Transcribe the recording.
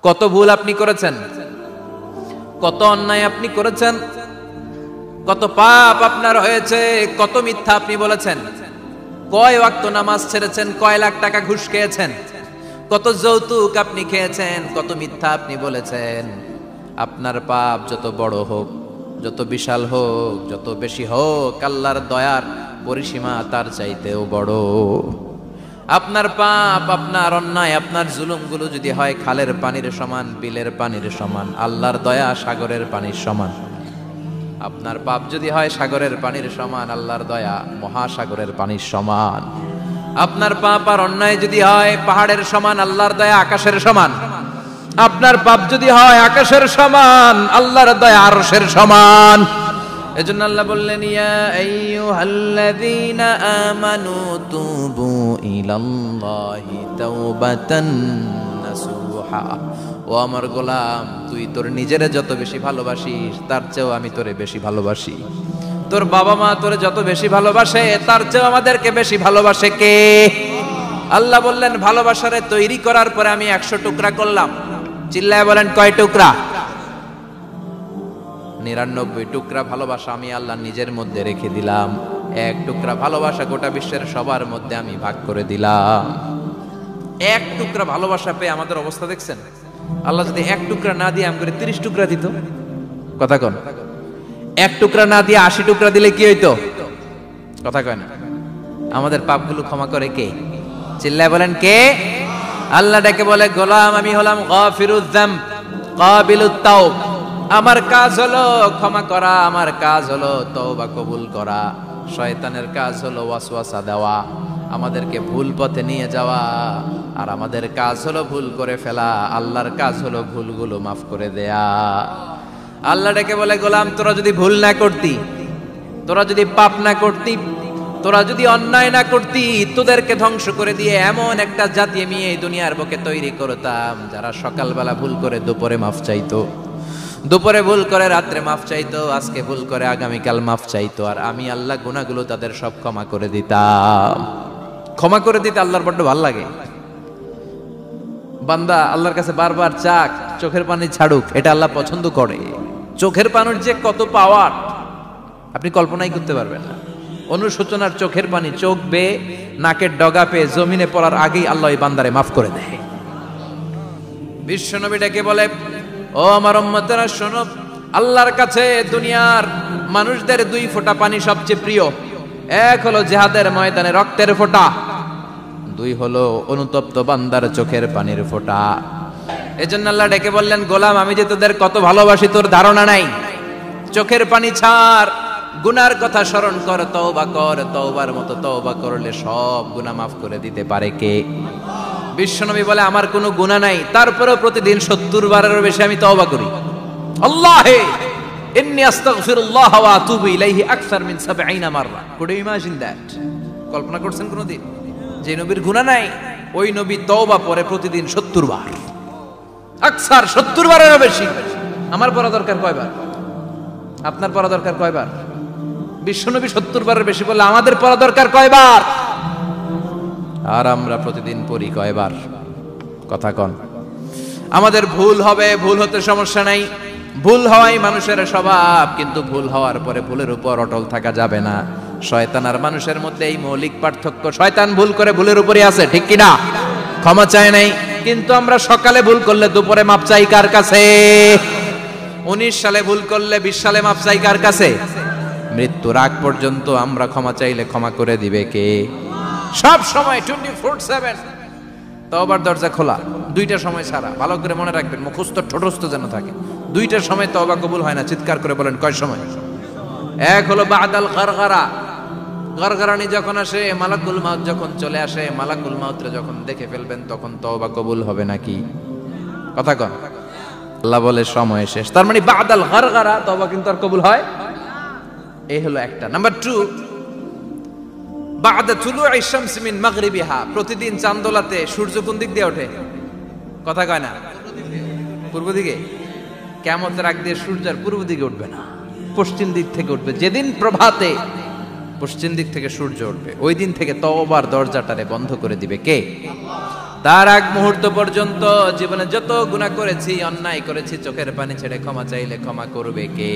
কত ভুল আপনি করেছেন, কত অন্যায় আপনি করেছেন, কত পাপ আপনার হয়েছে, কত মিথ্যা আপনি বলেছেন, কয় ওয়াক্ত নামাজ ছেড়েছেন, কয় লাখ টাকা ঘুষ খেয়েছেন, কত যৌতুক আপনি খেয়েছেন, কত মিথ্যা আপনি বলেছেন। আপনার পাপ যত বড় হোক, যত বিশাল হোক, যত বেশি হোক, আল্লাহর দয়ার পরিসীমা তার চাইতেও বড়। আপনার পাপ, আপনার অন্যায়, আপনার জুলুমগুলো যদি হয় খালের পানির সমান, বিলের পানির সমান, আল্লাহর দয়া সাগরের পানির সমান। আপনার পাপ যদি হয় সাগরের পানির সমান, আল্লাহর দয়া মহাসাগরের পানির সমান। আপনার পাপ আর অন্যায় যদি হয় পাহাড়ের সমান, আল্লাহর দয়া আকাশের সমান। আপনার পাপ যদি হয় আকাশের সমান, আল্লাহর দয়া আরশের সমান। এজন্য আল্লাহ বললেন, ইয়া আইয়ুহাল্লাযীনা আমানু তুবু ইলাল্লাহি তাওবাতান নাসুহা। ও আমার গোলাম, তুই তোর নিজেরে যত বেশি ভালোবাসিস তার চেয়েও আমি তোরে বেশি ভালোবাসি। তোর বাবা মা তোরে যত বেশি ভালোবাসে তার চেয়েও আমাদেরকে বেশি ভালোবাসে কে? আল্লাহ বললেন, ভালোবাসারে তৈরি করার পরে আমি 100 টুকরা করলাম। চিল্লায় বলেন, কয় টুকরা? 99 টুকরা ভালোবাসা আমি আল্লাহ নিজের মধ্যে রেখে দিলাম। 1 টুকরা ভালোবাসা গোটা বিশ্বের সবার মধ্যে আমি ভাগ করে দিলাম। 1 টুকরা ভালোবাসা পেয়ে আমাদের অবস্থা দেখছেন? আল্লাহ যদি 1 টুকরা না দিয়ে আমাকে 30 টুকরা দিত, কথা কন, 1 টুকরা না দিয়ে 80 টুকরা দিলে কি হইতো? কথা কয় না। আমাদের পাপগুলো ক্ষমা করে কে? চিল্লায় বলেন, কে? আল্লাহ ডেকে বলে, গোলাম আমি হলাম গাফিরুয যাম কাবিলুত তাওব। আমার কাজ হলো ক্ষমা করা, আমার কাজ হলো তওবা কবুল করা। শয়তানের কাজ হলো ওয়াসওয়াসা দেওয়া, আমাদেরকে ভুল পথে নিয়ে যাওয়া। আর আমাদের কাজ হলো ভুল করে ফেলা, আল্লাহর কাজ হলো ভুলগুলো মাফ করে দেয়া। আল্লাহ ডেকে বলে, গোলাম তোরা যদি ভুল না করতি, তোরা যদি পাপ না করতি, তোরা যদি অন্যায় না করতি, তোদেরকে ধ্বংস করে দিয়ে এমন একটা জাতি আমি এই দুনিয়ার বুকে তৈরি করতাম যারা সকালবেলা ভুল করে দুপুরে মাফ চাইতো, দুপুরে ভুল করে রাত্রে মাফ চাইতো, আজকে ভুল করে আগামীকাল মাফ চাইতো। আর আমি আল্লাহ গুনাহগুলো তাদের সব ক্ষমা করে দিতাম। ক্ষমা করে দিতে আল্লাহর বড্ড ভালো লাগে। বান্দা আল্লাহর কাছে বারবার চাক, চোখের পানি ছাড়ুক, এটা আল্লাহ পছন্দ করে। চোখের পানির যে কত পাওয়ার আপনি কল্পনাই করতে পারবেন না। অনুশোচনার চোখের পানি চোখ বেয়ে নাকের ডগা পেয়ে জমিনে পড়ার আগেই আল্লাহ এই বান্দারে মাফ করে দেয়। বিশ্বনবী ডেকে বলে, ও আমার উম্মতেরা শোনো, আল্লাহর কাছে দুনিয়ার মানুষদের 2 ফোঁটা পানি সবচেয়ে প্রিয়। 1 হলো জিহাদের ময়দানে রক্তের ফোঁটা, 2 হলো অনুতপ্ত বান্দার চোখের পানির ফোঁটা। এজন্য আল্লাহ ডেকে বললেন, গোলাম আমি যে তোদের কত ভালোবাসি তোর ধারণা নাই। চোখের পানি ছাড়, গুনার কথা স্মরণ কর, তওবা কর। তওবার মতো তওবা করলে সব গুনাহ মাফ করে দিতে পারে কে? বিশ্বনবী বলে, আমার কোনো গুনাহ নাই, তারপরেও প্রতিদিন 70 বারেরও বেশি আমি তওবা করি। আল্লাহে ইন্নী আস্তাগফিরুল্লাহ ওয়া আতুবু ইলাইহি আকসার মিন 70 মাররা। Could you imagine that? কল্পনা করছেন কোনদিন যে নবীর গুনাহ নাই ওই নবী তওবা পড়ে প্রতিদিন 70 বার, আকসার 70 বারেরও বেশি। আমার পড়া দরকার কয়বার? আপনার পড়া দরকার কয়বার? বিশ্বনবী 70 বারের বেশি বললে আমাদের পড়া দরকার কয়বার? আর আমরা প্রতিদিন পড়ি কয়বার? কথা কন। আমাদের ভুল হবে, ভুল হতে সমস্যা নাই, ভুল হওয়াই মানুষের স্বভাব। কিন্তু ভুল হওয়ার পরে ভুলের উপর অটল থাকা যাবে না। শয়তান আর মানুষের মধ্যে এই মৌলিক পার্থক্য। শয়তান ভুল করে ভুলের উপরই আছে, ঠিক কিনা? ক্ষমা চায় নাই, কিন্তু আমরা সকালে ভুল করলে দুপুরে মাপ চাই কার কাছে? 19 সালে ভুল করলে 20 সালে মাপ চাই কার কাছে? মৃত্যুর আগ পর্যন্ত আমরা ক্ষমা চাইলে ক্ষমা করে দিবে কে? সব সময় 24/7 তওবার দরজা খোলা, 2টার সময় ছাড়া। ভালো করে মনে রাখবেন, মুখস্থ ঠোঁটস্থ যেন থাকে। 2টার সময় তওবা কবুল হয় না। চিৎকার করে বলেন, কয় সময়? 1 হলো বাদাল গারগারা, গারগারানি যখন আসে, মালাকুল মাউত যখন চলে আসে, মালাকুল মাউতরে যখন দেখে ফেলবেন তখন তওবা কবুল হবে নাকি? কথা কন। আল্লাহ বলে সময় শেষ, তার মানে বাদাল গারগারা তওবা কিন্তু আর কবুল হয়। এই হলো একটা। নাম্বার 2, বাদা তুলুই শামস মিন মাগরিবিহা। প্রতিদিন চাঁদোলাতে সূর্য কোন দিক দিয়ে ওঠে? কথা কয় না? পূর্ব দিকে। কিয়ামতের আগ দিয়ে সূর্য আর পূর্ব দিকে উঠবে না, পশ্চিম দিক থেকে উঠবে। যেদিন প্রভাতে পশ্চিম দিক থেকে সূর্য উঠবে ওই দিন থেকে তওবার দরজাটারে বন্ধ করে দিবে কে? তার আগ মুহূর্ত পর্যন্ত জীবনে যত গুনাহ করেছি, অন্যায় করেছি, চোখের পানি ছেড়ে ক্ষমা চাইলে ক্ষমা করবে কে?